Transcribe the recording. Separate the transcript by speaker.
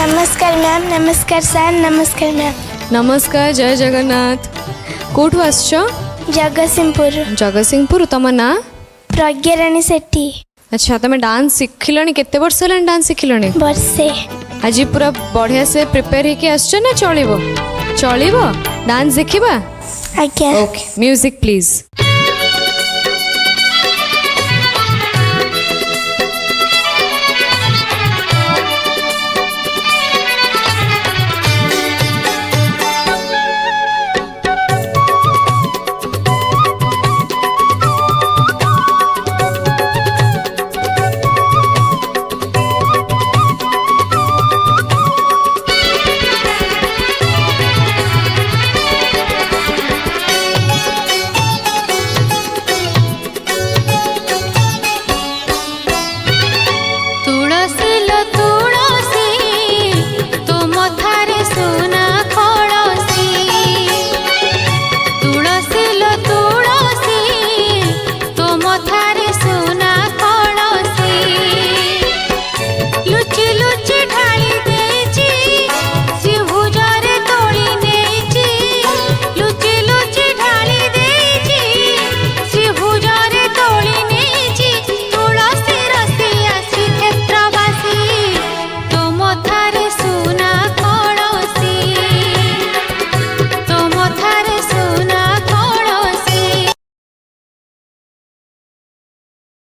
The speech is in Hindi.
Speaker 1: नमस्कार मैम, नमस्कार सर, नमस्कार मैम।
Speaker 2: नमस्कार, जय जगन्नाथ। कोठु आसछ?
Speaker 1: जगतसिंहपुर।
Speaker 2: जगतसिंहपुर। तुम ना?
Speaker 1: प्रज्ञाराणी सेठी।
Speaker 2: अच्छा, तुम डांस शिखिलणी? केते वर्ष होला डांस शिखिलणी?
Speaker 1: वर्षे।
Speaker 2: आज पूरा बढ़िया से प्रिपेयर होके आसछ ना? चलिबो चलिबो डांस देखिबा?
Speaker 1: आज्ञा।
Speaker 2: Okay, music please.
Speaker 3: तुळसीला तुळ